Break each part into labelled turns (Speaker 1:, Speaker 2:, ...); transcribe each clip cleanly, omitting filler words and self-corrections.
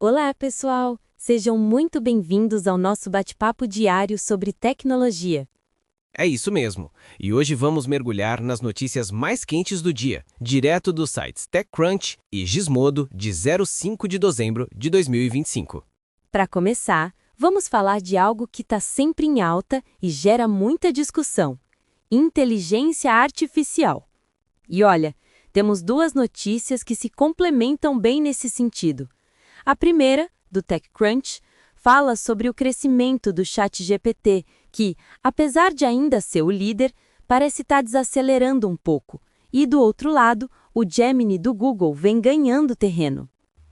Speaker 1: Olá, pessoal! Sejam muito bem-vindos ao nosso bate-papo diário sobre tecnologia.
Speaker 2: É isso mesmo. E hoje vamos mergulhar nas notícias mais quentes do dia, direto dos sites TechCrunch e Gizmodo de 05 de dezembro de 2025.
Speaker 1: Para começar, vamos falar de algo que está sempre em alta e gera muita discussão: inteligência artificial. E olha, temos duas notícias que se complementam bem nesse sentido. A primeira, do TechCrunch, fala sobre o crescimento do ChatGPT, que, apesar de ainda ser o líder, parece estar desacelerando um pouco. E do outro lado, o Gemini do Google vem ganhando terreno.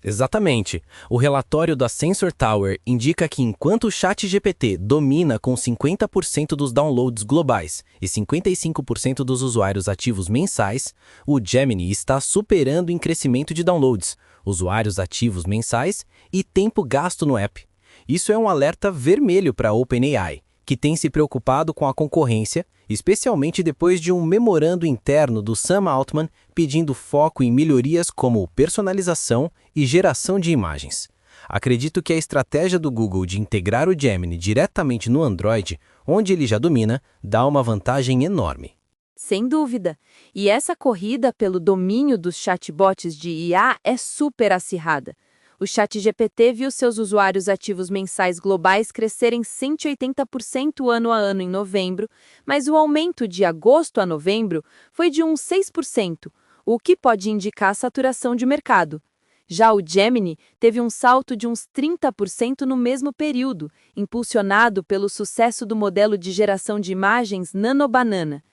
Speaker 2: Exatamente. O relatório da Sensor Tower indica que enquanto o ChatGPT domina com 50% dos downloads globais e 55% dos usuários ativos mensais, o Gemini está superando em crescimento de downloads, usuários ativos mensais e tempo gasto no app. Isso é um alerta vermelho para a OpenAI, que tem se preocupado com a concorrência, especialmente depois de um memorando interno do Sam Altman pedindo foco em melhorias como personalização e geração de imagens. Acredito que a estratégia do Google de integrar o Gemini diretamente no Android, onde ele já domina, dá uma vantagem enorme.
Speaker 1: Sem dúvida. E essa corrida pelo domínio dos chatbots de IA é super acirrada. O ChatGPT viu seus usuários ativos mensais globais crescerem 180% ano a ano em novembro, mas o aumento de agosto a novembro foi de uns 6%, o que pode indicar saturação de mercado. Já o Gemini teve um salto de uns 30% no mesmo período, impulsionado pelo sucesso do modelo de geração de imagens Nano-Banana.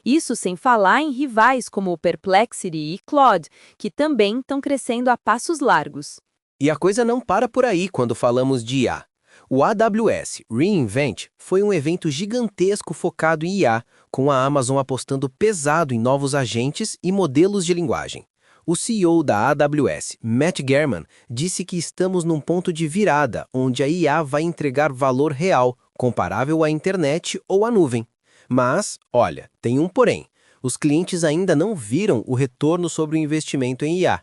Speaker 1: Isso sem falar em rivais como o Perplexity e Claude, que também estão crescendo a passos largos.
Speaker 2: E a coisa não para por aí quando falamos de IA. O AWS re:Invent foi um evento gigantesco focado em IA, com a Amazon apostando pesado em novos agentes e modelos de linguagem. O CEO da AWS, Matt Garman, disse que estamos num ponto de virada onde a IA vai entregar valor real, comparável à internet ou à nuvem. Mas, olha, tem um porém. Os clientes ainda não viram o retorno sobre o investimento em IA.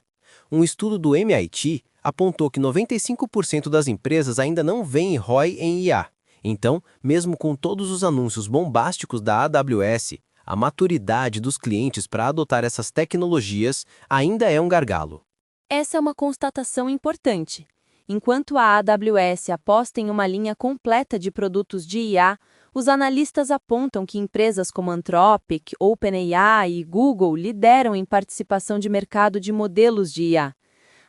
Speaker 2: Um estudo do MIT apontou que 95% das empresas ainda não veem ROI em IA. Então, mesmo com todos os anúncios bombásticos da AWS, a maturidade dos clientes para adotar essas tecnologias ainda é um gargalo.
Speaker 1: Essa é uma constatação importante. Enquanto a AWS aposta em uma linha completa de produtos de IA, os analistas apontam que empresas como Anthropic, OpenAI e Google lideram em participação de mercado de modelos de IA.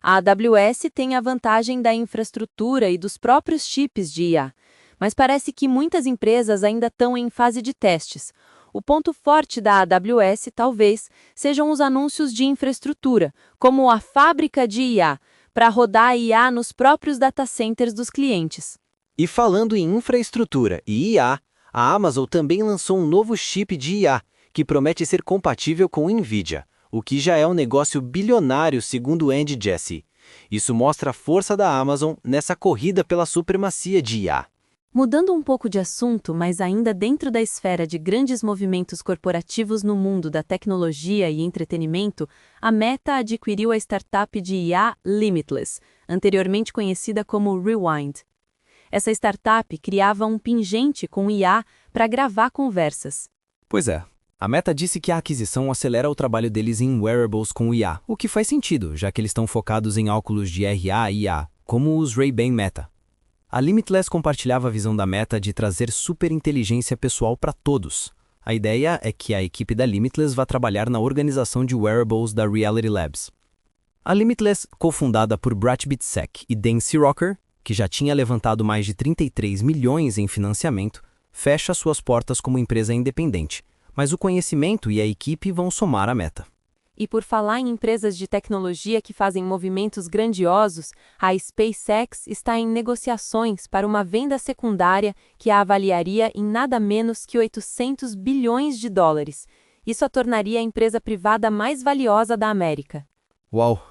Speaker 1: A AWS tem a vantagem da infraestrutura e dos próprios chips de IA, mas parece que muitas empresas ainda estão em fase de testes. O ponto forte da AWS talvez sejam os anúncios de infraestrutura, como a fábrica de IA, para rodar a IA nos próprios data centers dos clientes.
Speaker 2: E falando em infraestrutura e IA, a Amazon também lançou um novo chip de IA, que promete ser compatível com NVIDIA, o que já é um negócio bilionário segundo Andy Jassy. Isso mostra a força da Amazon nessa corrida pela supremacia de IA.
Speaker 1: Mudando um pouco de assunto, mas ainda dentro da esfera de grandes movimentos corporativos no mundo da tecnologia e entretenimento, a Meta adquiriu a startup de IA Limitless, anteriormente conhecida como Rewind. Essa startup criava um pingente com IA para gravar conversas.
Speaker 3: Pois é. A Meta disse que a aquisição acelera o trabalho deles em wearables com IA, o que faz sentido, já que eles estão focados em óculos de RA e IA, como os Ray-Ban Meta. A Limitless compartilhava a visão da Meta de trazer superinteligência pessoal para todos. A ideia é que a equipe da Limitless vá trabalhar na organização de wearables da Reality Labs. A Limitless, cofundada por Brad Bitsek e Dan Sirocker, que já tinha levantado mais de 33 milhões em financiamento, fecha suas portas como empresa independente, mas o conhecimento e a equipe vão somar a Meta.
Speaker 1: E por falar em empresas de tecnologia que fazem movimentos grandiosos, a SpaceX está em negociações para uma venda secundária que a avaliaria em nada menos que 800 bilhões de dólares. Isso a tornaria a empresa privada mais valiosa da América.
Speaker 3: Uau!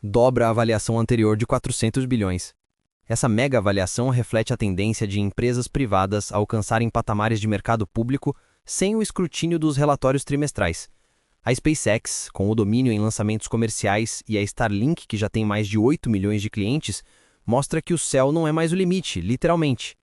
Speaker 3: Dobra a avaliação anterior de 400 bilhões. Essa mega avaliação reflete a tendência de empresas privadas alcançarem patamares de mercado público sem o escrutínio dos relatórios trimestrais. A SpaceX, com o domínio em lançamentos comerciais, e a Starlink, que já tem mais de 8 milhões de clientes, mostra que o céu não é mais o limite, literalmente.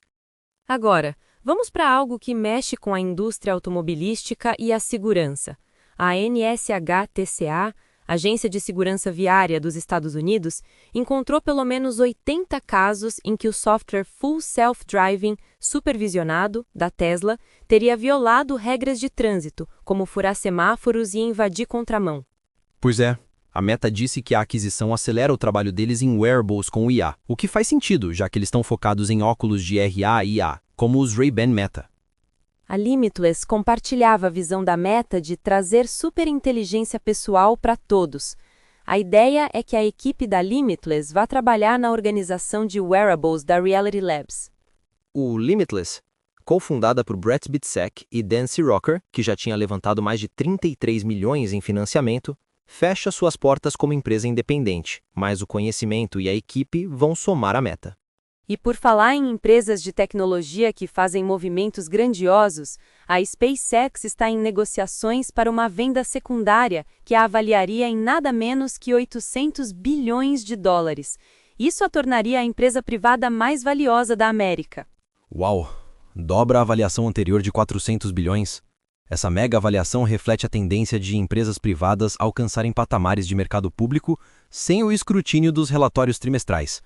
Speaker 1: Agora, vamos para algo que mexe com a indústria automobilística e a segurança. A NSHTCA, Agência de Segurança Viária dos Estados Unidos, encontrou pelo menos 80 casos em que o software Full Self-Driving supervisionado da Tesla teria violado regras de trânsito, como furar semáforos e invadir contramão.
Speaker 3: Pois é. A Meta disse que a aquisição acelera o trabalho deles em wearables com IA, o que faz sentido, já que eles estão focados em óculos de RA e IA, como os Ray-Ban Meta.
Speaker 1: A Limitless compartilhava a visão da Meta de trazer superinteligência pessoal para todos. A ideia é que a equipe da Limitless vá trabalhar na organização de wearables da Reality Labs.
Speaker 2: O Limitless, cofundada por Brett Bitzek e Dan Sirocker, que já tinha levantado mais de 33 milhões em financiamento, fecha suas portas como empresa independente, mas o conhecimento e a equipe vão somar a Meta.
Speaker 1: E por falar em empresas de tecnologia que fazem movimentos grandiosos, a SpaceX está em negociações para uma venda secundária que a avaliaria em nada menos que 800 bilhões de dólares. Isso a tornaria a empresa privada mais valiosa da América.
Speaker 3: Uau! Dobra a avaliação anterior de 400 bilhões. Essa mega avaliação reflete a tendência de empresas privadas alcançarem patamares de mercado público sem o escrutínio dos relatórios trimestrais.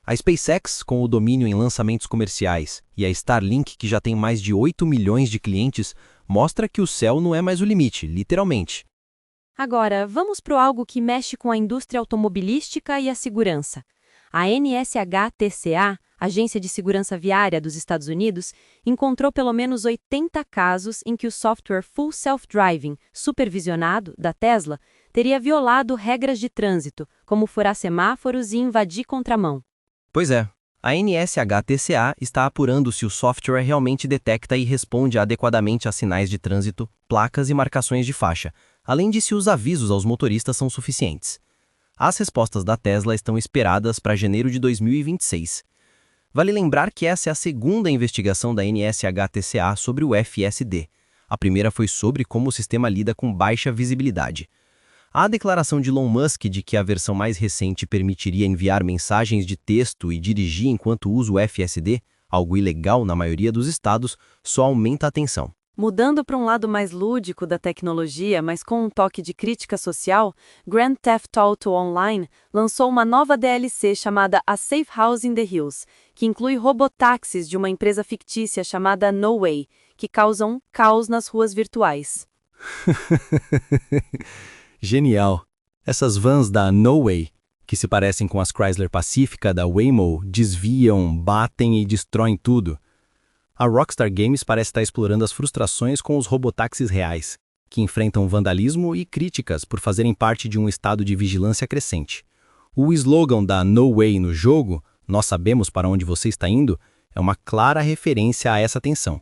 Speaker 3: A SpaceX, com o domínio em lançamentos comerciais, e a Starlink, que já tem mais de 8 milhões de clientes, mostra que o céu não é mais o limite, literalmente.
Speaker 1: Agora, vamos para algo que mexe com a indústria automobilística e a segurança. A NSHTCA, Agência de Segurança Viária dos Estados Unidos, encontrou pelo menos 80 casos em que o software Full Self-Driving, supervisionado, da Tesla, teria violado regras de trânsito, como furar semáforos e invadir contramão.
Speaker 3: Pois é, a NSHTCA está apurando se o software realmente detecta e responde adequadamente a sinais de trânsito, placas e marcações de faixa, além de se os avisos aos motoristas são suficientes. As respostas da Tesla estão esperadas para janeiro de 2026. Vale lembrar que essa é a segunda investigação da NSHTCA sobre o FSD. A primeira foi sobre como o sistema lida com baixa visibilidade. A declaração de Elon Musk de que a versão mais recente permitiria enviar mensagens de texto e dirigir enquanto usa o FSD, algo ilegal na maioria dos estados, só aumenta a tensão.
Speaker 1: Mudando para um lado mais lúdico da tecnologia, mas com um toque de crítica social, Grand Theft Auto Online lançou uma nova DLC chamada A Safe House in the Hills, que inclui robotáxis de uma empresa fictícia chamada No Way, que causam caos nas ruas virtuais.
Speaker 3: Genial! Essas vans da No Way, que se parecem com as Chrysler Pacifica da Waymo, desviam, batem e destroem tudo. A Rockstar Games parece estar explorando as frustrações com os robotáxis reais, que enfrentam vandalismo e críticas por fazerem parte de um estado de vigilância crescente. O slogan da No Way no jogo, "Nós sabemos para onde você está indo", é uma clara referência a essa tensão.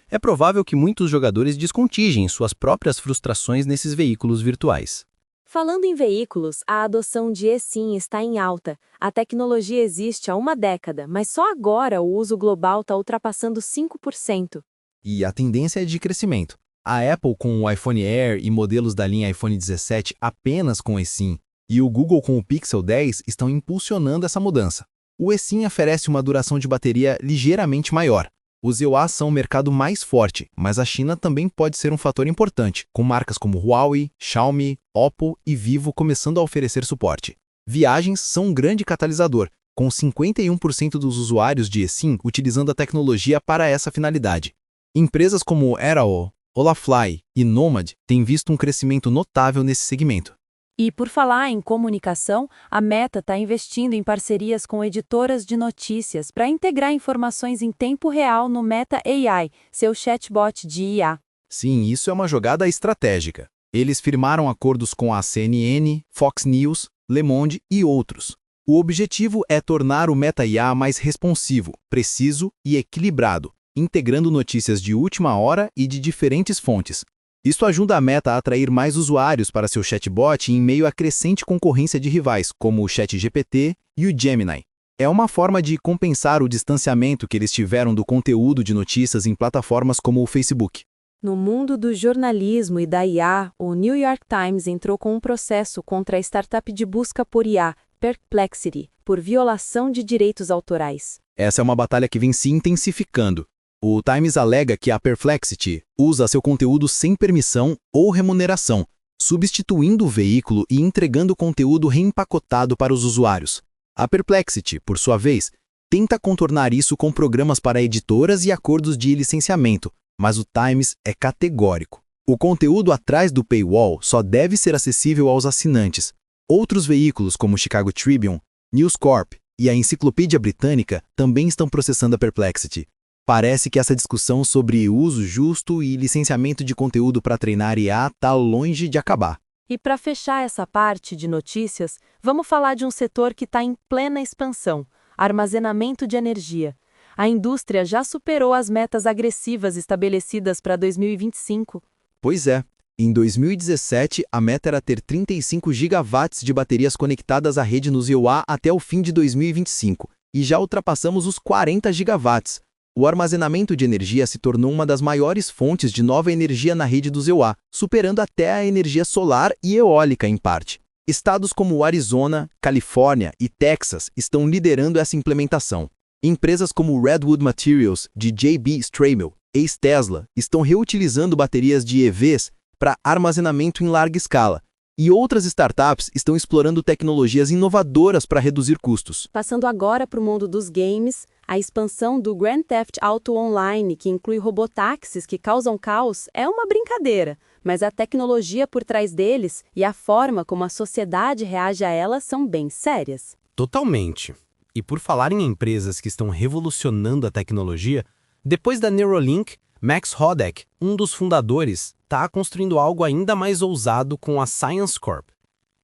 Speaker 3: É provável que muitos jogadores descontigem suas próprias frustrações nesses veículos virtuais.
Speaker 1: Falando em veículos, a adoção de eSIM está em alta. A tecnologia existe há uma década, mas só agora o uso global está ultrapassando 5%.
Speaker 4: E a tendência é de crescimento. A Apple com o iPhone Air e modelos da linha iPhone 17 apenas com eSIM, e o Google com o Pixel 10 estão impulsionando essa mudança. O eSIM oferece uma duração de bateria ligeiramente maior. Os EUA são o mercado mais forte, mas a China também pode ser um fator importante, com marcas como Huawei, Xiaomi, Oppo e Vivo começando a oferecer suporte. Viagens são um grande catalisador, com 51% dos usuários de eSIM utilizando a tecnologia para essa finalidade. Empresas como Airao, Olafly e Nomad têm visto um crescimento notável nesse segmento.
Speaker 1: E por falar em comunicação, a Meta está investindo em parcerias com editoras de notícias para integrar informações em tempo real no Meta AI, seu chatbot de IA.
Speaker 4: Sim, isso é uma jogada estratégica. Eles firmaram acordos com a CNN, Fox News, Le Monde e outros. O objetivo é tornar o Meta IA mais responsivo, preciso e equilibrado, integrando notícias de última hora e de diferentes fontes. Isso ajuda a Meta a atrair mais usuários para seu chatbot em meio à crescente concorrência de rivais, como o ChatGPT e o Gemini. É uma forma de compensar o distanciamento que eles tiveram do conteúdo de notícias em plataformas como o Facebook.
Speaker 1: No mundo do jornalismo e da IA, o New York Times entrou com um processo contra a startup de busca por IA, Perplexity, por violação de direitos autorais.
Speaker 4: Essa é uma batalha que vem se intensificando. O Times alega que a Perplexity usa seu conteúdo sem permissão ou remuneração, substituindo o veículo e entregando conteúdo reempacotado para os usuários. A Perplexity, por sua vez, tenta contornar isso com programas para editoras e acordos de licenciamento, mas o Times é categórico. O conteúdo atrás do paywall só deve ser acessível aos assinantes. Outros veículos, como o Chicago Tribune, News Corp e a Enciclopédia Britânica, também estão processando a Perplexity. Parece que essa discussão sobre uso justo e licenciamento de conteúdo para treinar IA está longe de acabar.
Speaker 1: E para fechar essa parte de notícias, vamos falar de um setor que está em plena expansão: armazenamento de energia. A indústria já superou as metas agressivas estabelecidas para 2025.
Speaker 4: Pois é, em 2017 a meta era ter 35 gigawatts de baterias conectadas à rede nos IoA até o fim de 2025, e já ultrapassamos os 40 gigawatts. O armazenamento de energia se tornou uma das maiores fontes de nova energia na rede dos IoA, superando até a energia solar e eólica em parte. Estados como Arizona, Califórnia e Texas estão liderando essa implementação. Empresas como Redwood Materials, de J.B. Straubel, ex-Tesla, estão reutilizando baterias de EVs para armazenamento em larga escala, e outras startups estão explorando tecnologias inovadoras para reduzir custos.
Speaker 1: Passando agora para o mundo dos games, a expansão do Grand Theft Auto Online, que inclui robotáxis que causam caos, é uma brincadeira, mas a tecnologia por trás deles e a forma como a sociedade reage a elas são bem sérias.
Speaker 3: Totalmente. E por falar em empresas que estão revolucionando a tecnologia, depois da Neuralink, Max Hodek, um dos fundadores, está construindo algo ainda mais ousado com a Science Corp.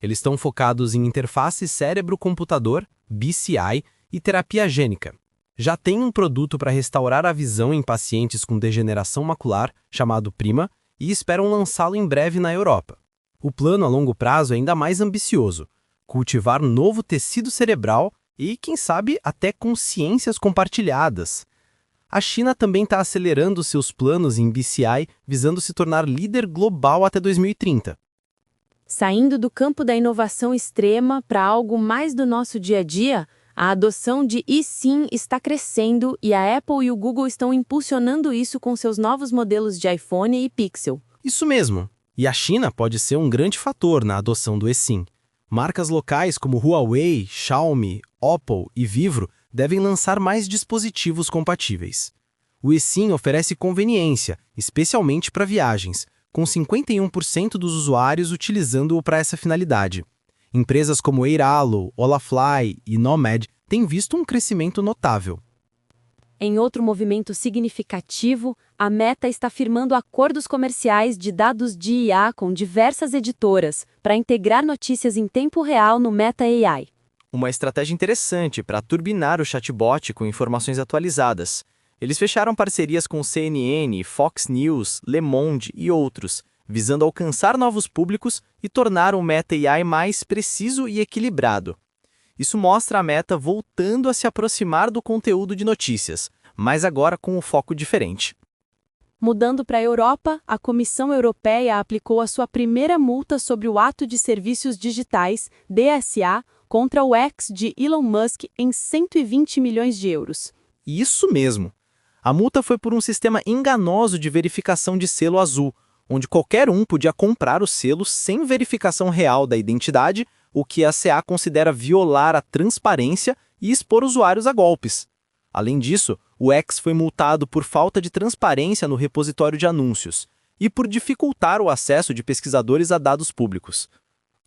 Speaker 3: Eles estão focados em interface cérebro-computador, BCI, e terapia gênica. Já tem um produto para restaurar a visão em pacientes com degeneração macular, chamado Prima, e esperam lançá-lo em breve na Europa. O plano a longo prazo é ainda mais ambicioso: cultivar novo tecido cerebral e, quem sabe, até consciências compartilhadas. A China também está acelerando seus planos em BCI, visando se tornar líder global até 2030.
Speaker 1: Saindo do campo da inovação extrema para algo mais do nosso dia a dia, a adoção de eSIM está crescendo e a Apple e o Google estão impulsionando isso com seus novos modelos de iPhone e Pixel.
Speaker 3: Isso mesmo. E a China pode ser um grande fator na adoção do eSIM. Marcas locais como Huawei, Xiaomi, Oppo e Vivro devem lançar mais dispositivos compatíveis. O eSIM oferece conveniência, especialmente para viagens, com 51% dos usuários utilizando-o para essa finalidade. Empresas como Airalo, Olafly e Nomad têm visto um crescimento notável.
Speaker 1: Em outro movimento significativo, a Meta está firmando acordos comerciais de dados de IA com diversas editoras para integrar notícias em tempo real no Meta AI.
Speaker 5: Uma estratégia interessante para turbinar o chatbot com informações atualizadas. Eles fecharam parcerias com CNN, Fox News, Le Monde e outros, visando alcançar novos públicos e tornar o Meta AI mais preciso e equilibrado. Isso mostra a Meta voltando a se aproximar do conteúdo de notícias, mas agora com um foco diferente.
Speaker 1: Mudando para a Europa, a Comissão Europeia aplicou a sua primeira multa sobre o Ato de Serviços Digitais, DSA, contra o X de Elon Musk em 120 milhões de euros.
Speaker 5: Isso mesmo. A multa foi por um sistema enganoso de verificação de selo azul, onde qualquer um podia comprar o selo sem verificação real da identidade, o que a CA considera violar a transparência e expor usuários a golpes. Além disso, o X foi multado por falta de transparência no repositório de anúncios e por dificultar o acesso de pesquisadores a dados públicos.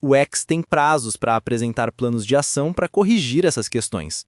Speaker 5: O X tem prazos para apresentar planos de ação para corrigir essas questões.